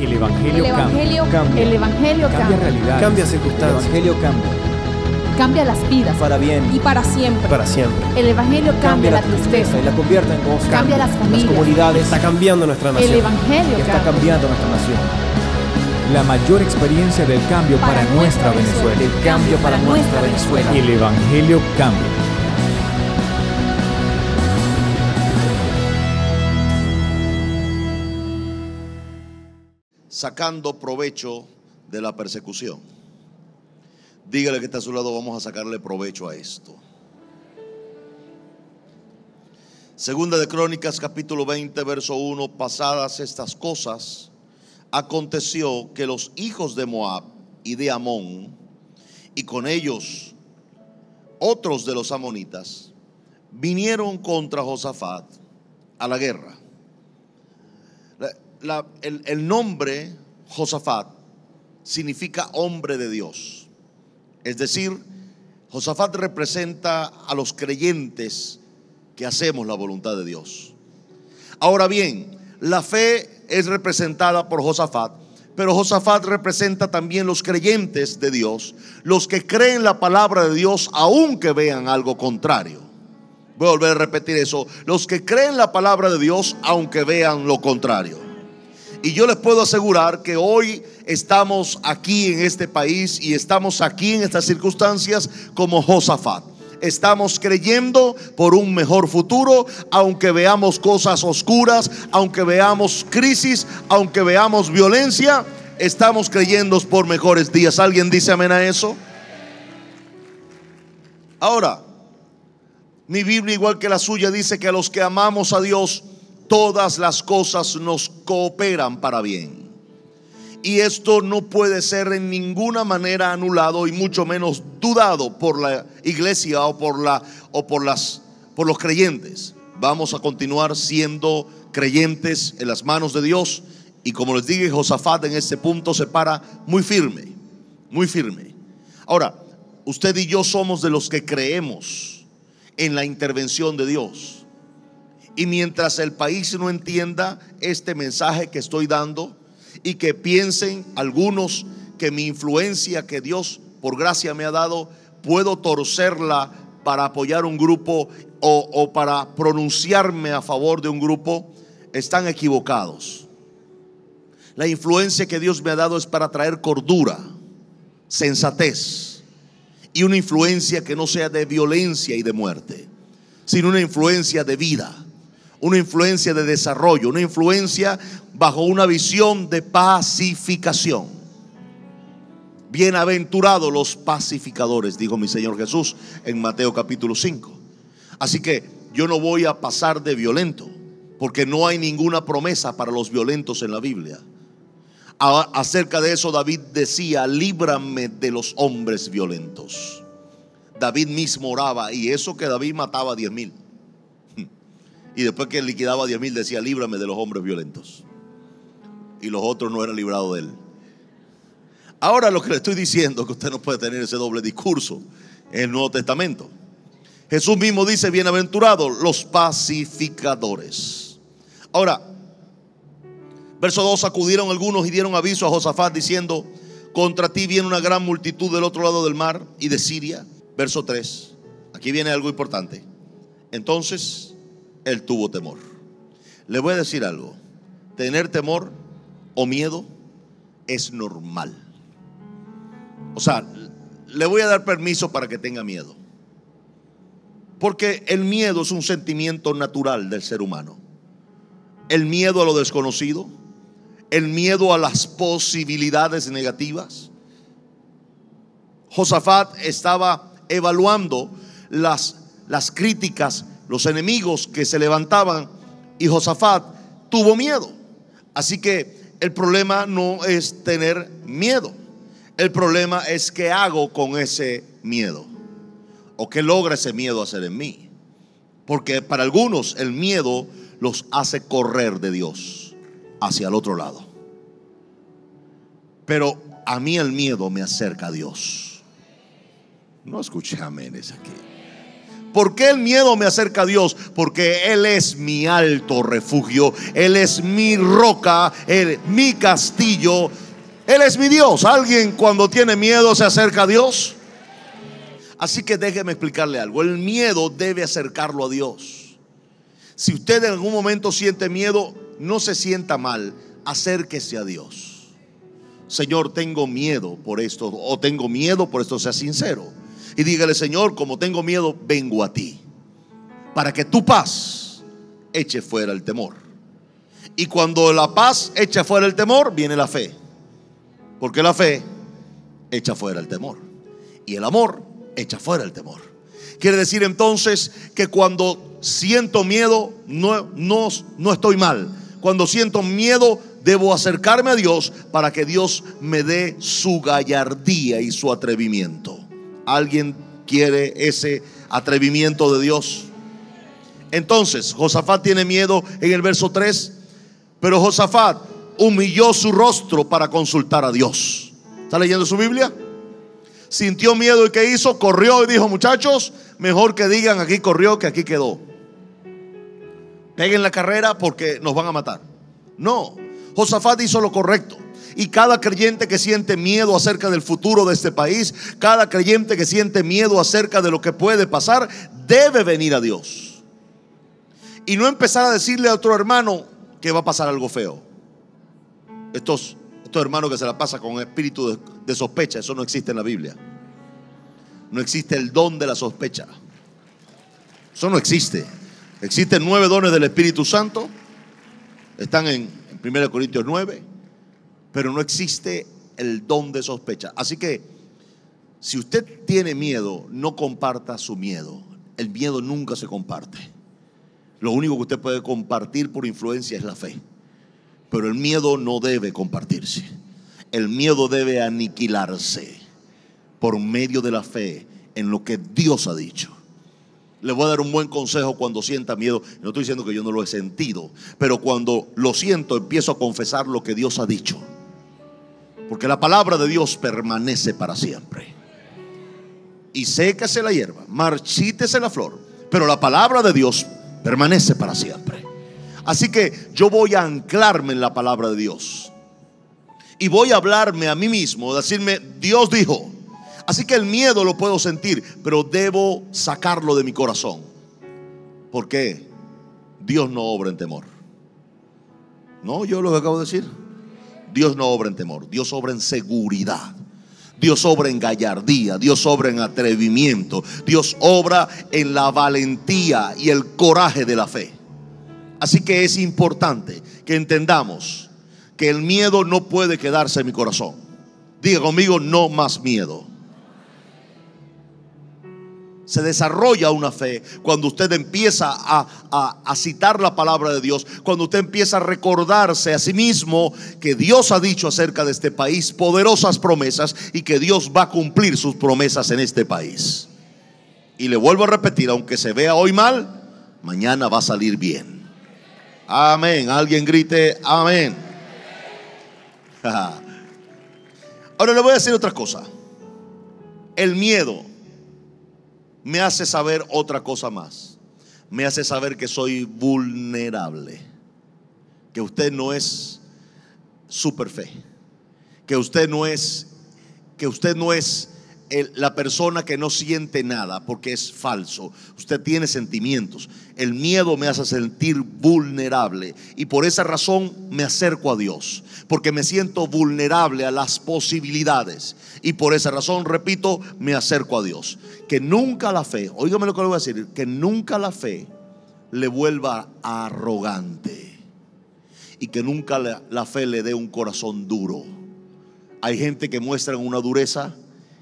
El Evangelio cambia. El Evangelio Cambia cambia. realidades. Cambia El circunstancias. Evangelio cambia. Cambia las vidas. Para bien. Y para siempre. Para siempre. El Evangelio cambia la tristeza. y la convierte en gozo. Cambia las familias. comunidades. Está cambiando nuestra El nación. Evangelio Y está cambia. cambiando nuestra nación. La mayor experiencia del cambio para nuestra Venezuela. El cambio para nuestra Venezuela. El Evangelio cambia. Sacando provecho de la persecución. Dígale que está a su lado, vamos a sacarle provecho a esto. Segunda de Crónicas, capítulo 20, verso 1. Pasadas estas cosas, aconteció que los hijos de Moab y de Amón, y con ellos otros de los amonitas, vinieron contra Josafat a la guerra. El nombre Josafat significa hombre de Dios. Es decir, Josafat representa a los creyentes que hacemos la voluntad de Dios. Ahora bien, la fe es representada por Josafat, pero Josafat representa también los creyentes de Dios, los que creen la palabra de Dios aunque vean algo contrario. Voy a volver a repetir eso: los que creen la palabra de Dios aunque vean lo contrario. Y yo les puedo asegurar que hoy estamos aquí en este país y estamos aquí en estas circunstancias como Josafat. Estamos creyendo por un mejor futuro, aunque veamos cosas oscuras, aunque veamos crisis, aunque veamos violencia. Estamos creyendo por mejores días. ¿Alguien dice amén a eso? Ahora, mi Biblia, igual que la suya, dice que a los que amamos a Dios, todas las cosas nos cooperan para bien. Y esto no puede ser en ninguna manera anulado y mucho menos dudado por la iglesia o por los creyentes. Vamos a continuar siendo creyentes en las manos de Dios. Y como les dije, Josafat en este punto se para muy firme, muy firme. Ahora, usted y yo somos de los que creemos en la intervención de Dios. Y mientras el país no entienda este mensaje que estoy dando, y que piensen algunos que mi influencia que Dios por gracia me ha dado, puedo torcerla para apoyar un grupo o para pronunciarme a favor de un grupo, están equivocados. La influencia que Dios me ha dado es para traer cordura, sensatez, y una influencia que no sea de violencia y de muerte, sino una influencia de vida, una influencia de desarrollo, una influencia bajo una visión de pacificación. Bienaventurados los pacificadores, dijo mi Señor Jesús en Mateo capítulo 5. Así que yo no voy a pasar de violento, porque no hay ninguna promesa para los violentos en la Biblia. Acerca de eso David decía: líbrame de los hombres violentos. David mismo oraba, y eso que David mataba a 10,000. Y después que liquidaba a 10,000 decía: líbrame de los hombres violentos. Y los otros no eran librados de él. Ahora lo que le estoy diciendo es que usted no puede tener ese doble discurso en el Nuevo Testamento. Jesús mismo dice: bienaventurados los pacificadores. Ahora, verso 2: acudieron algunos y dieron aviso a Josafat diciendo: contra ti viene una gran multitud del otro lado del mar y de Siria. Verso 3, aquí viene algo importante. Entonces él tuvo temor. Le voy a decir algo: tener temor o miedo es normal. O sea, le voy a dar permiso para que tenga miedo, porque el miedo es un sentimiento natural del ser humano. El miedo a lo desconocido, el miedo a las posibilidades negativas. Josafat estaba evaluando las críticas, los enemigos que se levantaban, y Josafat tuvo miedo. Así que el problema no es tener miedo, el problema es qué hago con ese miedo, o qué logra ese miedo hacer en mí. Porque para algunos el miedo los hace correr de Dios hacia el otro lado, pero a mí el miedo me acerca a Dios. No escuché aménes aquí. ¿Por qué el miedo me acerca a Dios? Porque Él es mi alto refugio, Él es mi roca, mi castillo, Él es mi Dios. ¿Alguien cuando tiene miedo se acerca a Dios? Así que déjeme explicarle algo. El miedo debe acercarlo a Dios. Si usted en algún momento siente miedo, no se sienta mal, acérquese a Dios. Señor, tengo miedo por esto, o tengo miedo por esto. Sea sincero y dígale: Señor, como tengo miedo, vengo a ti, para que tu paz eche fuera el temor. Y cuando la paz echa fuera el temor, viene la fe, porque la fe echa fuera el temor, y el amor echa fuera el temor. Quiere decir entonces que cuando siento miedo, no estoy mal. Cuando siento miedo, debo acercarme a Dios para que Dios me dé su gallardía y su atrevimiento. ¿Alguien quiere ese atrevimiento de Dios? Entonces Josafat tiene miedo en el verso 3, pero Josafat humilló su rostro para consultar a Dios. ¿Está leyendo su Biblia? Sintió miedo y ¿qué hizo? Corrió y dijo: muchachos, mejor que digan aquí corrió que aquí quedó. Peguen la carrera porque nos van a matar. No, Josafat hizo lo correcto. Y cada creyente que siente miedo acerca del futuro de este país, cada creyente que siente miedo acerca de lo que puede pasar, debe venir a Dios y no empezar a decirle a otro hermano que va a pasar algo feo. Estos hermanos que se la pasan con espíritu de sospecha, eso no existe en la Biblia. No existe el don de la sospecha. Eso no existe. Existen 9 dones del Espíritu Santo. Están en 1 Corintios 9. Pero no existe el don de sospecha. Así que si usted tiene miedo, no comparta su miedo. El miedo nunca se comparte. Lo único que usted puede compartir por influencia es la fe. Pero el miedo no debe compartirse. El miedo debe aniquilarse por medio de la fe en lo que Dios ha dicho. Le voy a dar un buen consejo cuando sienta miedo. No estoy diciendo que yo no lo he sentido, pero cuando lo siento, empiezo a confesar lo que Dios ha dicho. Porque la palabra de Dios permanece para siempre. Y séquese la hierba, marchítese la flor, pero la palabra de Dios permanece para siempre. Así que yo voy a anclarme en la palabra de Dios y voy a hablarme a mí mismo, decirme: Dios dijo. Así que el miedo lo puedo sentir, pero debo sacarlo de mi corazón. ¿Por qué? Dios no obra en temor. No, yo lo que acabo de decir. Dios no obra en temor, Dios obra en seguridad. Dios obra en gallardía, Dios obra en atrevimiento, Dios obra en la valentía y el coraje de la fe. Así que es importante que entendamos que el miedo no puede quedarse en mi corazón. Diga conmigo: no más miedo. Se desarrolla una fe cuando usted empieza a citar la palabra de Dios, cuando usted empieza a recordarse a sí mismo que Dios ha dicho acerca de este país poderosas promesas y que Dios va a cumplir sus promesas en este país. Y le vuelvo a repetir: aunque se vea hoy mal, mañana va a salir bien. Amén. Alguien grite amén. Ahora le voy a decir otra cosa. El miedo me hace saber otra cosa más. Me hace saber que soy vulnerable, que usted no es super fe, que usted no es la persona que no siente nada, porque es falso. Usted tiene sentimientos. El miedo me hace sentir vulnerable y por esa razón me acerco a Dios, porque me siento vulnerable a las posibilidades y por esa razón, repito, me acerco a Dios. Que nunca la fe, óigame lo que le voy a decir, que nunca la fe le vuelva arrogante y que nunca la fe le dé un corazón duro. Hay gente que muestra una dureza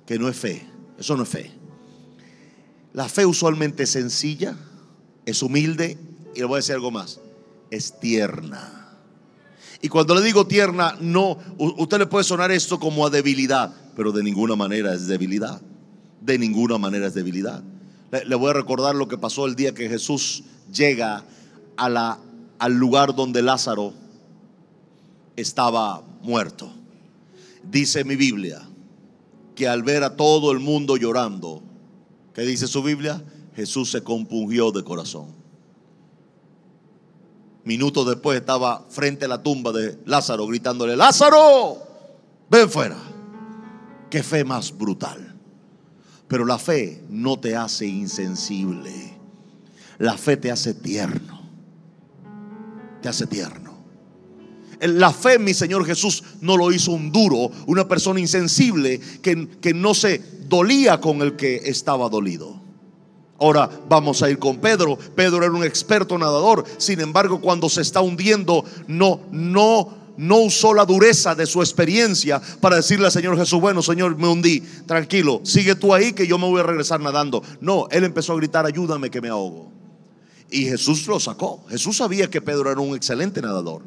que no es fe. Eso no es fe. La fe usualmente es sencilla, es humilde y le voy a decir algo más: es tierna. Y cuando le digo tierna, no, usted le puede sonar esto como a debilidad, pero de ninguna manera es debilidad. De ninguna manera es debilidad. Le voy a recordar lo que pasó el día que Jesús llega al lugar donde Lázaro estaba muerto. Dice mi Biblia que al ver a todo el mundo llorando, ¿qué dice su Biblia? Jesús se compungió de corazón. Minutos después estaba frente a la tumba de Lázaro gritándole: Lázaro, ven fuera. Qué fe más brutal. Pero la fe no te hace insensible. La fe te hace tierno. Te hace tierno. La fe, mi Señor Jesús, no lo hizo un duro, una persona insensible que no se dolía con el que estaba dolido. Ahora vamos a ir con Pedro. Pedro era un experto nadador. Sin embargo, cuando se está hundiendo, no usó la dureza de su experiencia para decirle al Señor Jesús: bueno, Señor, me hundí, tranquilo, sigue tú ahí que yo me voy a regresar nadando. No, él empezó a gritar: ayúdame que me ahogo. Y Jesús lo sacó. Jesús sabía que Pedro era un excelente nadador,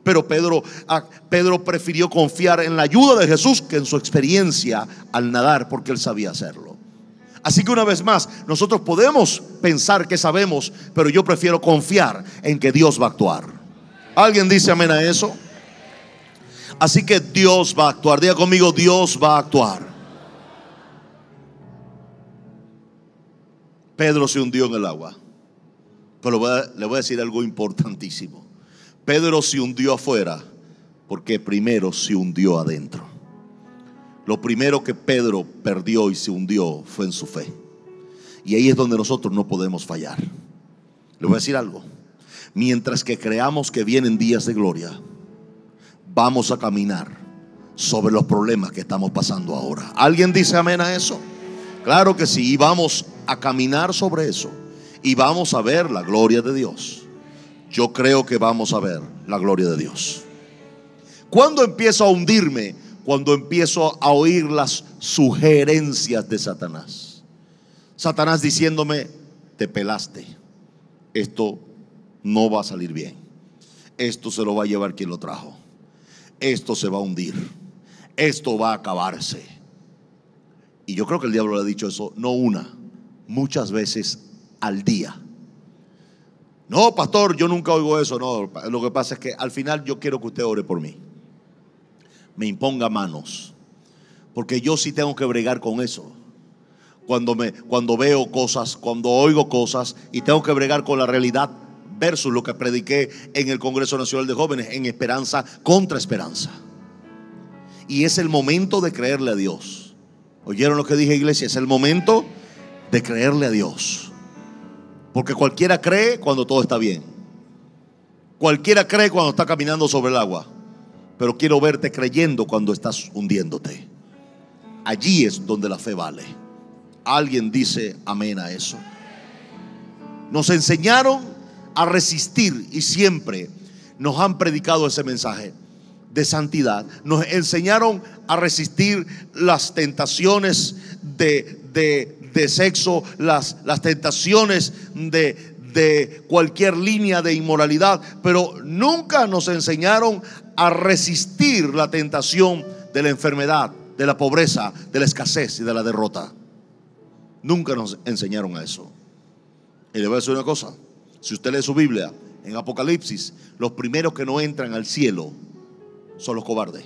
pero Pedro prefirió confiar en la ayuda de Jesús que en su experiencia al nadar, porque él sabía hacerlo. Así que una vez más, nosotros podemos pensar que sabemos, pero yo prefiero confiar en que Dios va a actuar. ¿Alguien dice amén a eso? Así que Dios va a actuar. Diga conmigo: Dios va a actuar. Pedro se hundió en el agua. Pero le voy a decir algo importantísimo. Pedro se hundió afuera porque primero se hundió adentro. Lo primero que Pedro perdió y se hundió fue en su fe. Y ahí es donde nosotros no podemos fallar. Le voy a decir algo. Mientras que creamos que vienen días de gloria, vamos a caminar sobre los problemas que estamos pasando ahora. ¿Alguien dice amén a eso? Claro que sí. Y vamos a caminar sobre eso. Y vamos a ver la gloria de Dios. Yo creo que vamos a ver la gloria de Dios. ¿Cuándo empiezo a hundirme? Cuando empiezo a oír las sugerencias de Satanás. Satanás diciéndome: te pelaste, esto no va a salir bien, esto se lo va a llevar quien lo trajo, esto se va a hundir, esto va a acabarse. Y yo creo que el diablo le ha dicho eso no una, muchas veces al día. No, pastor, yo nunca oigo eso. No, lo que pasa es que al final yo quiero que usted ore por mí, me imponga manos, porque yo sí tengo que bregar con eso. Cuando veo cosas, cuando oigo cosas, y tengo que bregar con la realidad versus lo que prediqué en el Congreso Nacional de Jóvenes, en esperanza contra esperanza. Y es el momento de creerle a Dios. ¿Oyeron lo que dije, iglesia? Es el momento de creerle a Dios. Porque cualquiera cree cuando todo está bien. Cualquiera cree cuando está caminando sobre el agua. Pero quiero verte creyendo cuando estás hundiéndote. Allí es donde la fe vale. ¿Alguien dice amén a eso? Nos enseñaron a resistir y siempre nos han predicado ese mensaje de santidad. Nos enseñaron a resistir las tentaciones de sexo, las tentaciones de cualquier línea de inmoralidad, pero nunca nos enseñaron a resistir la tentación de la enfermedad, de la pobreza, de la escasez y de la derrota. Nunca nos enseñaron a eso. Y le voy a decir una cosa: si usted lee su Biblia, en Apocalipsis, los primeros que no entran al cielo son los cobardes.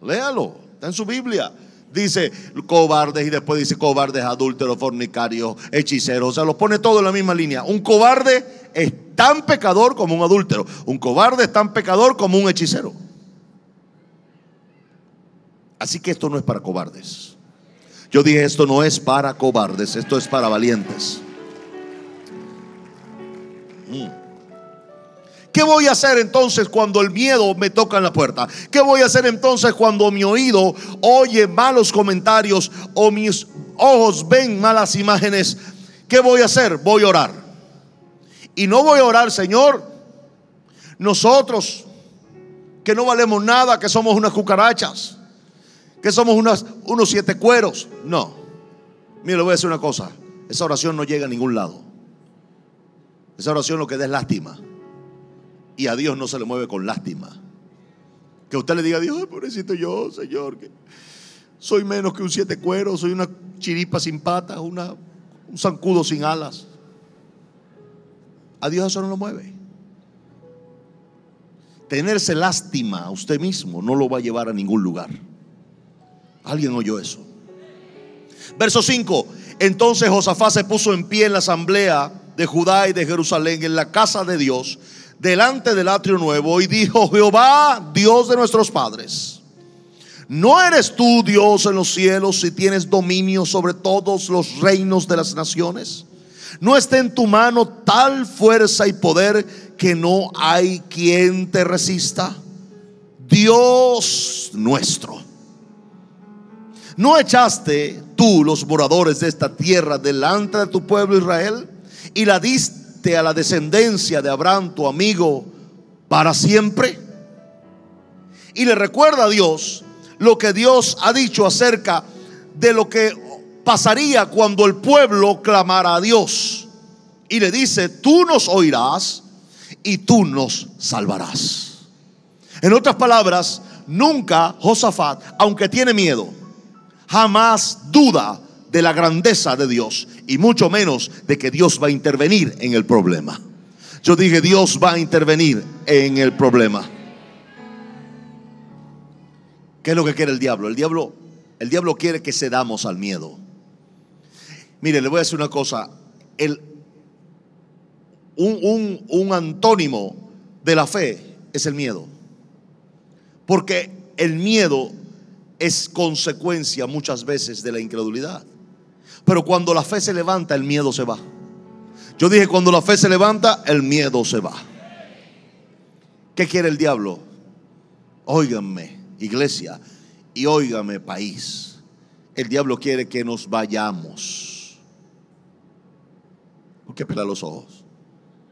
Léalo, está en su Biblia. Dice cobardes y después dice cobardes, adúlteros, fornicarios, hechiceros. O sea, los pone todo en la misma línea. Un cobarde es tan pecador como un adúltero. Un cobarde es tan pecador como un hechicero. Así que esto no es para cobardes. Yo dije, esto no es para cobardes, esto es para valientes. ¿Qué voy a hacer entonces cuando el miedo me toca en la puerta? ¿Qué voy a hacer entonces cuando mi oído oye malos comentarios o mis ojos ven malas imágenes? ¿Qué voy a hacer? Voy a orar. Y no voy a orar: Señor, nosotros que no valemos nada, que somos unas cucarachas, que somos unos siete cueros. No. Mire, le voy a decir una cosa: esa oración no llega a ningún lado. Esa oración lo que da es lástima. Y a Dios no se le mueve con lástima. Que usted le diga a Dios: ay, pobrecito yo, Señor, que soy menos que un siete cueros, soy una chiripa sin patas, un zancudo sin alas. A Dios eso no lo mueve. Tenerse lástima a usted mismo no lo va a llevar a ningún lugar. ¿Alguien oyó eso? Verso 5: Entonces Josafat se puso en pie en la asamblea de Judá y de Jerusalén, en la casa de Dios, delante del atrio nuevo, y dijo: Jehová, Dios de nuestros padres, ¿no eres tú Dios en los cielos y tienes dominio sobre todos los reinos de las naciones? ¿No está en tu mano tal fuerza y poder que no hay quien te resista? Dios nuestro, ¿no echaste tú los moradores de esta tierra delante de tu pueblo Israel y la diste a la descendencia de Abraham tu amigo para siempre? Y le recuerda a Dios lo que Dios ha dicho acerca de lo que pasaría cuando el pueblo clamara a Dios. Y le dice: tú nos oirás y tú nos salvarás. En otras palabras, nunca Josafat, aunque tiene miedo, jamás duda de la grandeza de Dios, y mucho menos de que Dios va a intervenir en el problema. Yo dije: Dios va a intervenir en el problema. ¿Qué es lo que quiere el diablo? El diablo quiere que cedamos al miedo. Mire, le voy a decir una cosa. Un antónimo de la fe es el miedo. Porque el miedo es consecuencia muchas veces de la incredulidad. Pero cuando la fe se levanta, el miedo se va. Yo dije: cuando la fe se levanta, el miedo se va. ¿Qué quiere el diablo? Óiganme, iglesia, y óigame, país. El diablo quiere que nos vayamos. ¿Por qué pela los ojos?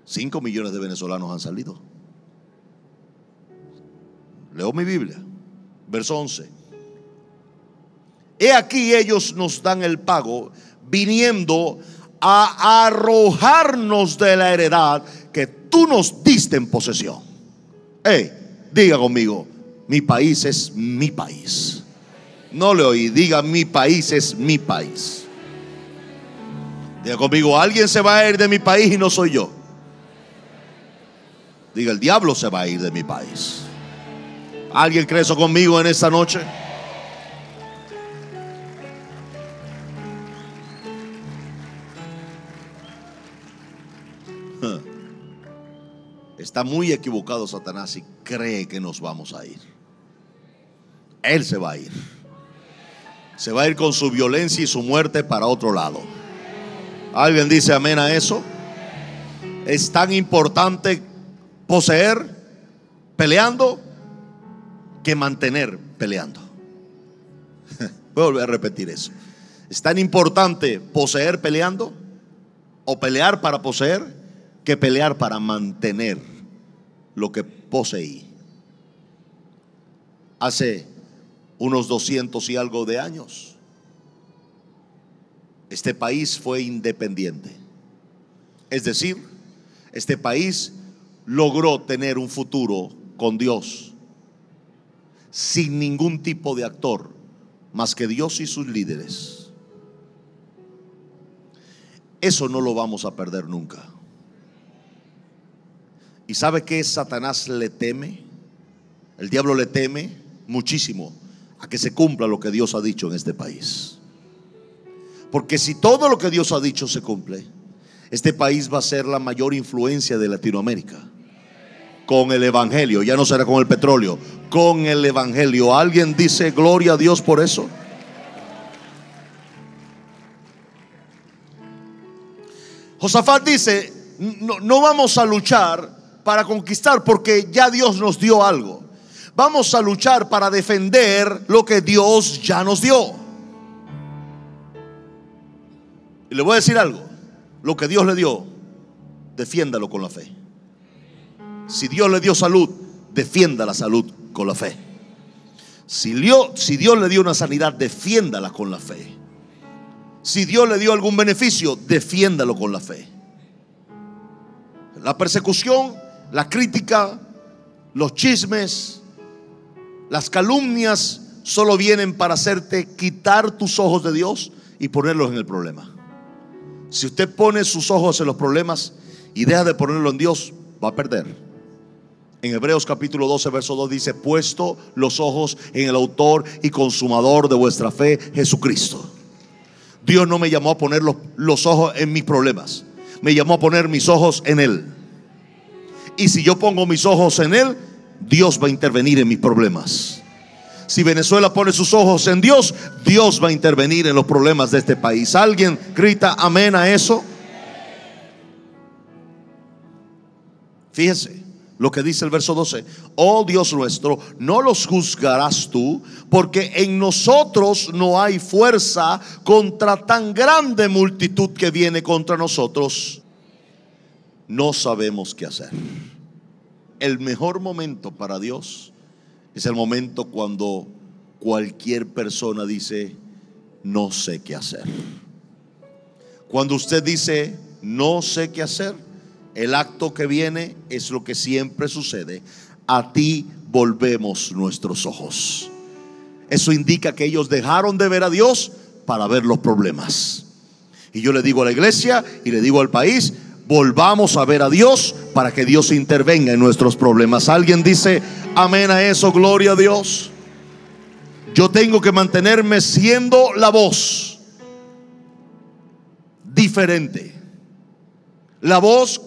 5 millones de venezolanos han salido. Leo mi Biblia, verso 11. He aquí ellos nos dan el pago, viniendo a arrojarnos de la heredad que tú nos diste en posesión. Diga conmigo: mi país es mi país. No le oí, diga: mi país es mi país. Diga conmigo: alguien se va a ir de mi país y no soy yo. Diga: el diablo se va a ir de mi país. ¿Alguien cree eso conmigo en esta noche? Está muy equivocado Satanás y cree que nos vamos a ir. Él se va a ir. Se va a ir con su violencia y su muerte para otro lado. ¿Alguien dice amén a eso? Es tan importante poseer peleando que mantener peleando. Voy a volver a repetir eso. Es tan importante poseer peleando, o pelear para poseer, que pelear para mantener lo que poseí. Hace unos 200 y algo de años, este país fue independiente. Es decir, este país logró tener un futuro con Dios, sin ningún tipo de actor más que Dios y sus líderes. Eso no lo vamos a perder nunca. ¿Y sabe qué Satanás le teme? El diablo le teme muchísimo a que se cumpla lo que Dios ha dicho en este país. Porque si todo lo que Dios ha dicho se cumple, este país va a ser la mayor influencia de Latinoamérica. Con el evangelio, ya no será con el petróleo, con el evangelio. ¿Alguien dice gloria a Dios por eso? Josafat dice: no vamos a luchar para conquistar, porque ya Dios nos dio algo. Vamos a luchar para defender lo que Dios ya nos dio. Y le voy a decir algo: lo que Dios le dio, defiéndalo con la fe. Si Dios le dio salud, defienda la salud con la fe. Si Dios le dio una sanidad, defiéndala con la fe. Si Dios le dio algún beneficio, defiéndalo con la fe. La persecución, la crítica, los chismes, las calumnias solo vienen para hacerte quitar tus ojos de Dios y ponerlos en el problema. Si usted pone sus ojos en los problemas y deja de ponerlo en Dios, va a perder. En Hebreos capítulo 12 verso 2 dice: puesto los ojos en el autor y consumador de vuestra fe, Jesucristo. Dios no me llamó a poner los ojos en mis problemas, me llamó a poner mis ojos en Él. Y si yo pongo mis ojos en Él, Dios va a intervenir en mis problemas. Si Venezuela pone sus ojos en Dios, Dios va a intervenir en los problemas de este país. ¿Alguien grita amén a eso? Fíjese lo que dice el verso 12. Oh Dios nuestro, no los juzgarás tú, porque en nosotros no hay fuerza contra tan grande multitud que viene contra nosotros. No sabemos qué hacer. El mejor momento para Dios es el momento cuando cualquier persona dice: no sé qué hacer. Cuando usted dice no sé qué hacer, el acto que viene es lo que siempre sucede: a ti volvemos nuestros ojos. Eso indica que ellos dejaron de ver a Dios para ver los problemas. Y yo le digo a la iglesia y le digo al país: volvamos a ver a Dios para que Dios intervenga en nuestros problemas. ¿Alguien dice amén a eso? Gloria a Dios. Yo tengo que mantenerme siendo la voz diferente, la voz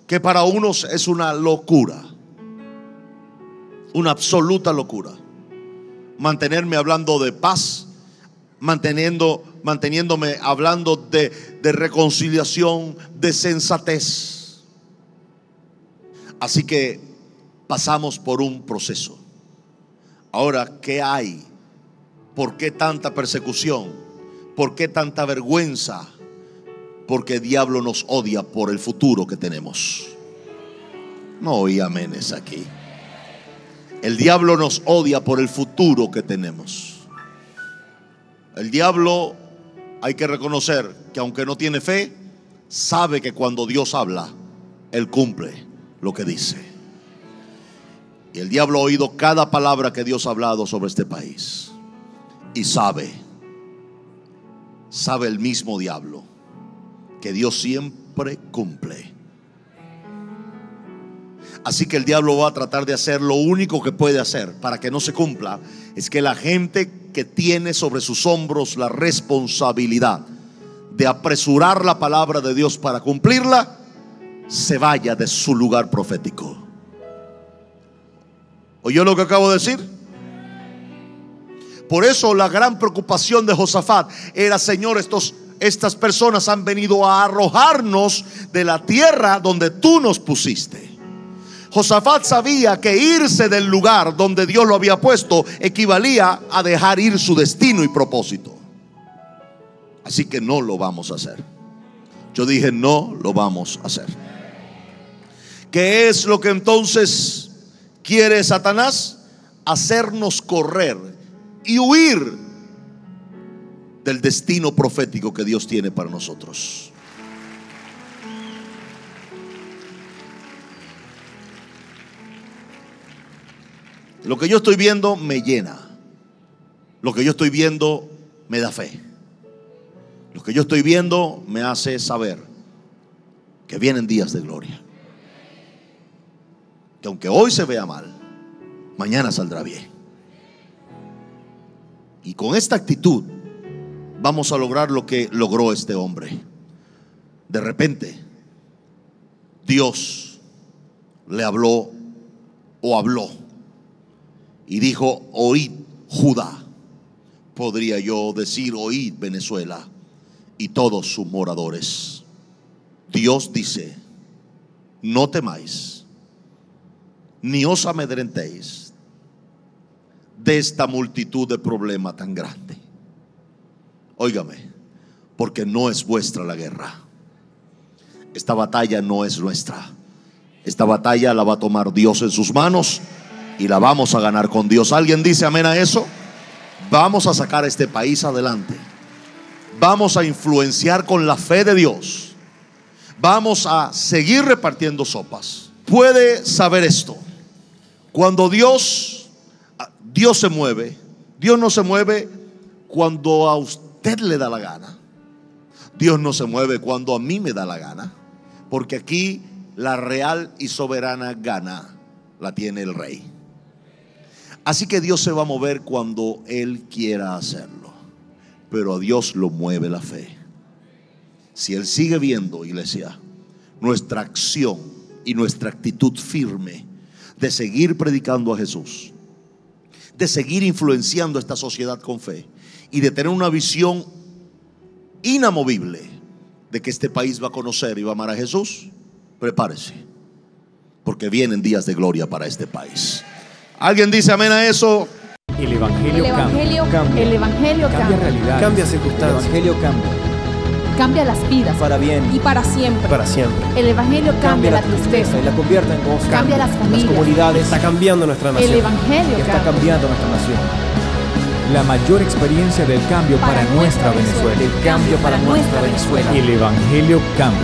que para unos es una locura, una absoluta locura. Mantenerme hablando de paz, manteniéndome hablando de reconciliación, de sensatez. Así que pasamos por un proceso. Ahora, ¿qué hay? ¿Por qué tanta persecución? ¿Por qué tanta vergüenza? Porque el diablo nos odia por el futuro que tenemos. No oí amenes aquí. El diablo nos odia por el futuro que tenemos. El diablo, hay que reconocer que aunque no tiene fe, sabe que cuando Dios habla, Él cumple lo que dice. Y el diablo ha oído cada palabra que Dios ha hablado sobre este país. Y sabe el mismo diablo que Dios siempre cumple. Así que el diablo va a tratar de hacer lo único que puede hacer para que no se cumpla, es que la gente que tiene sobre sus hombros la responsabilidad de apresurar la palabra de Dios para cumplirla, se vaya de su lugar profético. ¿Oyó lo que acabo de decir? Por eso la gran preocupación de Josafat era: Señor, estas personas han venido a arrojarnos de la tierra donde tú nos pusiste. Josafat sabía que irse del lugar donde Dios lo había puesto equivalía a dejar ir su destino y propósito. Así que no lo vamos a hacer. Yo dije: no lo vamos a hacer. ¿Qué es lo que entonces quiere Satanás? Hacernos correr y huir del destino profético que Dios tiene para nosotros. Lo que yo estoy viendo me llena. Lo que yo estoy viendo me da fe. Lo que yo estoy viendo me hace saber que vienen días de gloria. Que aunque hoy se vea mal, mañana saldrá bien. Y con esta actitud vamos a lograr lo que logró este hombre. De repente Dios le habló y dijo: oíd Judá. Podría yo decir: oíd Venezuela y todos sus moradores. Dios dice: no temáis, ni os amedrentéis de esta multitud de problemas tan grande. Óigame, porque no es vuestra la guerra. Esta batalla no es nuestra. Esta batalla la va a tomar Dios en sus manos y la vamos a ganar con Dios. ¿Alguien dice amén a eso? Vamos a sacar a este país adelante. Vamos a influenciar con la fe de Dios. Vamos a seguir repartiendo sopas. Puede saber esto: cuando Dios se mueve, Dios no se mueve cuando a usted le da la gana. Dios no se mueve cuando a mí me da la gana, porque aquí la real y soberana gana la tiene el rey. Así que Dios se va a mover cuando Él quiera hacerlo. pero a Dios lo mueve la fe. Si Él sigue viendo, iglesia, nuestra acción y nuestra actitud firme de seguir predicando a Jesús, de seguir influenciando a esta sociedad con fe y de tener una visión inamovible de que este país va a conocer y va a amar a Jesús, prepárese, porque vienen días de gloria para este país. ¿Alguien dice amén a eso? El Evangelio cambia. El Evangelio Cambia realidades. Cambia circunstancias. El Evangelio cambia. cambia las vidas Para bien. y para siempre. Para siempre. El Evangelio cambia la tristeza y la convierte en gozo. Cambia las familias. comunidades. Está cambiando nuestra El nación. Evangelio Está cambia. cambiando nuestra nación. La mayor experiencia del cambio para nuestra Venezuela. El cambio para nuestra Venezuela. El Evangelio cambia.